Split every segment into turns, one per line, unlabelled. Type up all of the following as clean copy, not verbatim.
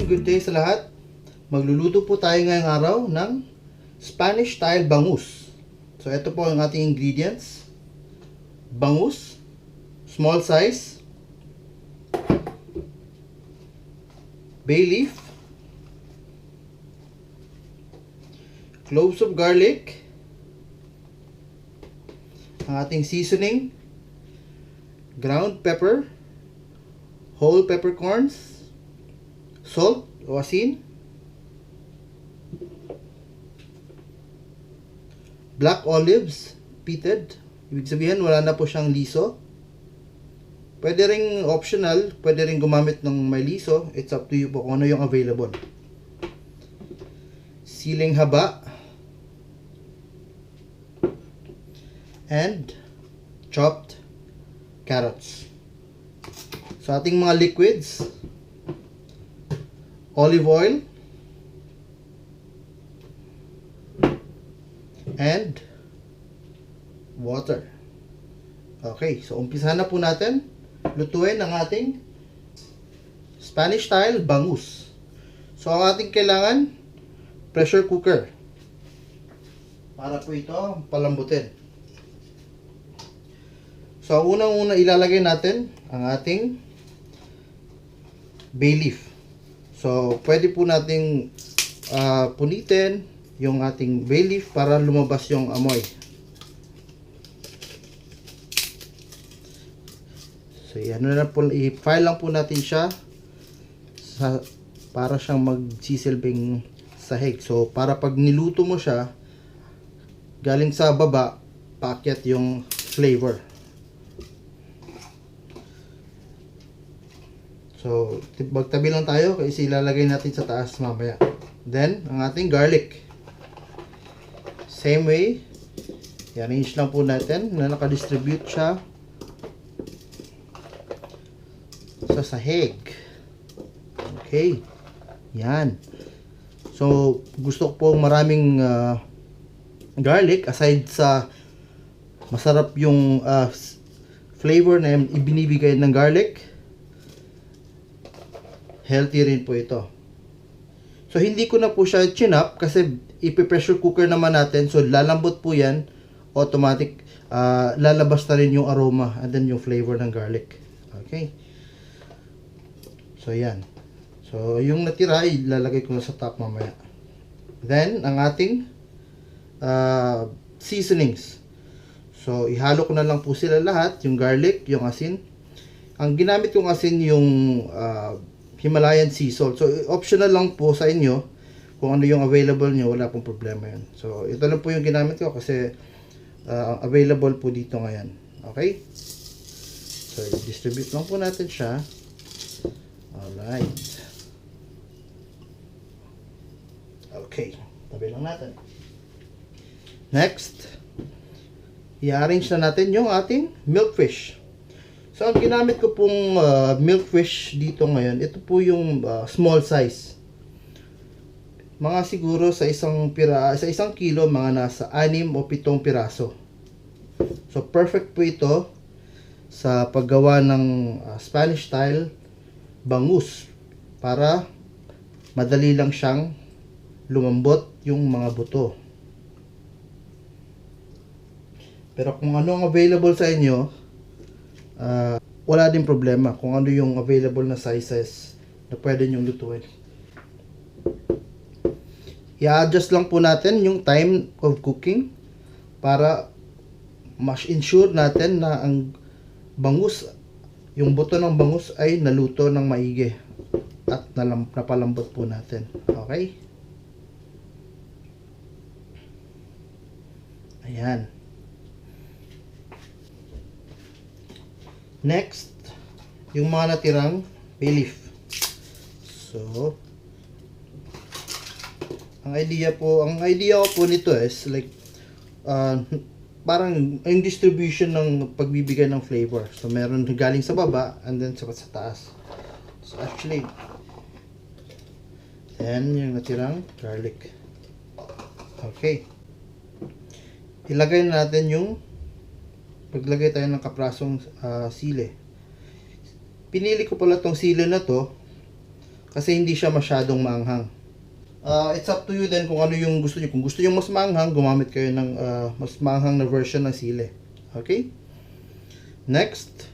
again, good day sa lahat. Magluluto po tayo ngayong araw ng Spanish style bangus. So ito po ang ating ingredients. Bangus, small size. Bay leaf. Cloves of garlic. Ang ating seasoning. Ground pepper. Whole peppercorns. Salt o asin. Black olives, pitted. Ibig sabihin, wala na po siyang liso. Pwede ring optional, pwede ring gumamit ng may liso. It's up to you po kung ano yung available. Siling haba. And chopped carrots. So ating mga liquids. Olive oil. And water. Okay, so umpisa na po natin lutuin ang ating Spanish style bangus. So ang ating kailangan, pressure cooker para po ito palambutin. So ang unang-una ilalagay natin ang ating bay leaf. So pwede po nating punitin yung ating bay leaf para lumabas yung amoy. So yan na po, i-file lang po natin siya para siyang magsisilbing sahig. So para pag niluto mo siya, galing sa baba, paakyat yung flavor. So magtabi lang tayo kasi ilalagay natin sa taas mamaya. Then ang ating garlic. Same way, i-arrange lang po natin na nakadistribute siya sa sahig. Okay. Yan. So, gusto ko po maraming garlic aside sa masarap yung flavor na ibinibigay ng garlic. Healthy rin po ito. So, hindi ko na po siya chinap kasi ipi-pressure cooker naman natin. So, lalambot po yan. Automatic, lalabas na rin yung aroma and then yung flavor ng garlic. Okay. So, yan. So, yung natira, ilalagay ko na sa top mamaya. Then, ang ating seasonings. So, ihalo ko na lang po sila lahat. Yung garlic, yung asin. Ang ginamit kong asin yung Himalayan sea salt. So, optional lang po sa inyo. Kung ano yung available nyo, wala pong problema yun. So, ito lang po yung ginamit ko kasi available po dito ngayon. Okay? So, distribute lang po natin siya. Alright. Okay. Tabi lang natin. Next, i-arrange na natin yung ating milkfish. So, ang ginamit ko pong milkfish dito ngayon, ito po yung small size. Mga siguro sa isang kilo, mga nasa 6 o 7 piraso. So, perfect po ito sa paggawa ng Spanish style bangus para madali lang siyang lumambot yung mga buto. Pero kung ano ang available sa inyo, wala din problema kung ano yung available na sizes na pwede nyong lutuin. I-adjust lang po natin yung time of cooking para mas ensure natin na ang bangus, yung buto ng bangus ay naluto ng maigi at napalambot po natin. Okay? Ayan. Next, yung mga natirang bay leaf. So, ang idea ko po nito is like parang yung distribution ng pagbibigay ng flavor. So, meron galing sa baba and then sa taas. So, actually, then yung natirang garlic. Okay. Ilagay na natin yung paglagay tayo ng kaprasong sili. Pinili ko pala tong sili na to Kasi hindi siya masyadong maanghang. It's up to you then kung ano yung gusto niyo. Kung gusto niyo mas maanghang, gumamit kayo ng mas maanghang na version ng sili. Okay? Next,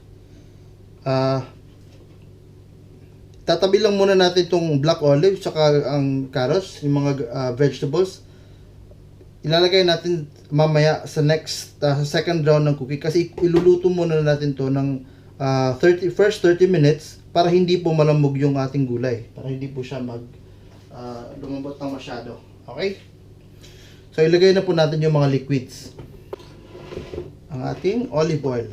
tatabi lang muna natin itong black olive tsaka ang carrots, yung mga vegetables. Ilalagay natin mamaya sa sa second round ng cooking kasi iluluto muna natin to ng first 30 minutes para hindi po malambog yung ating gulay. Para hindi po siya lumambot ng masyado. Okay? So, ilagay na po natin yung mga liquids. Ang ating olive oil.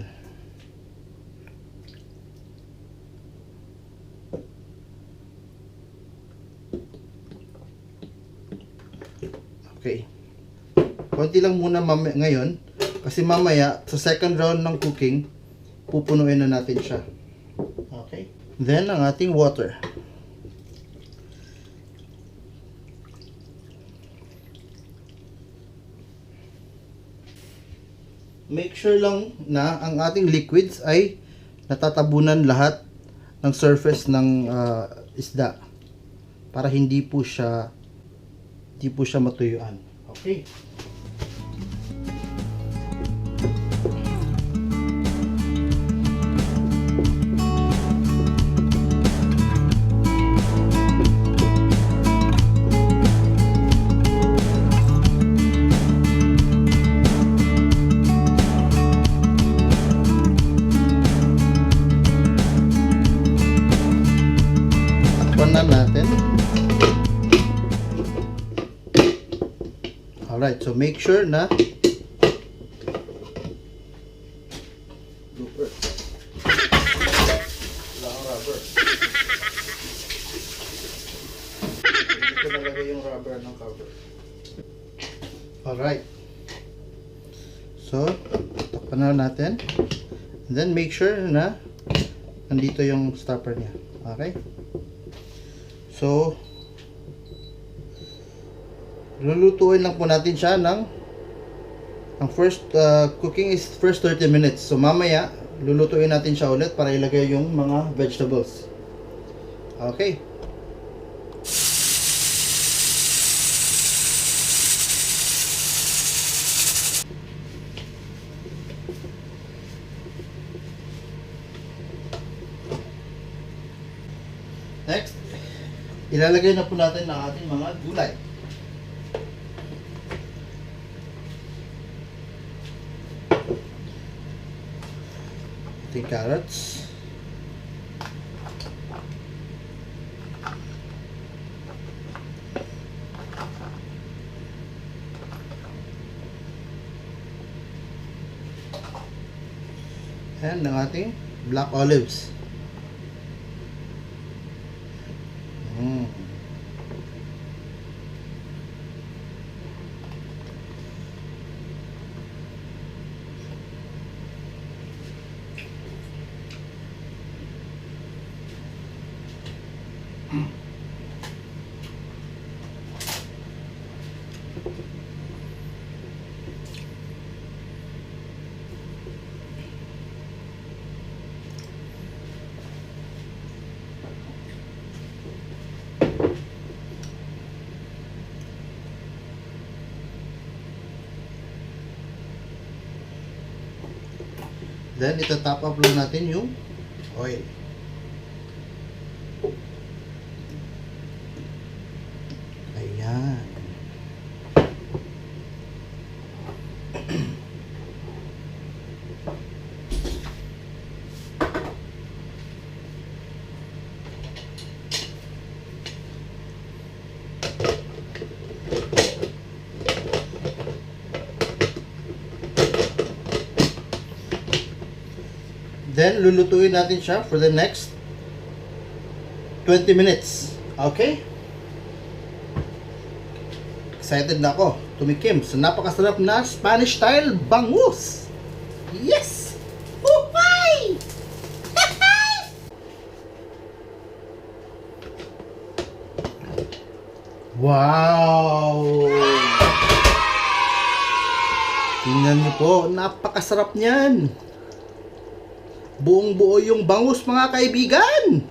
Okay. Konti lang muna ngayon kasi mamaya sa second round ng cooking, pupunuin na natin siya. Okay? Then, ang ating water. Make sure lang na ang ating liquids ay natatabunan lahat ng surface ng isda para hindi po siya matuyuan. Okay. Natin. Alright, so make sure na rubber. Wala akong rubber. Ito nalagay yung rubber ng cover. Alright. So, takpan na natin. And then make sure na nandito yung stopper niya. Okay? So, lulutuin lang po natin siya ang first cooking is first 30 minutes. So, mamaya, lulutuin natin siya ulit para ilagay yung mga vegetables. Okay. Next, ilalagay na po natin ang ating mga gulay. Ating carrots. And ang ating black olives. Then, itatap up lang natin yung oil. Ayan. Then, lulutuin natin siya for the next 20 minutes. Okay? Excited na ako tumikim sa napakasarap na Spanish style bangus. Yes! Hupay! Wow! Tingnan niyo po, napakasarap niyan. Buong buo yung bangus mga kaibigan.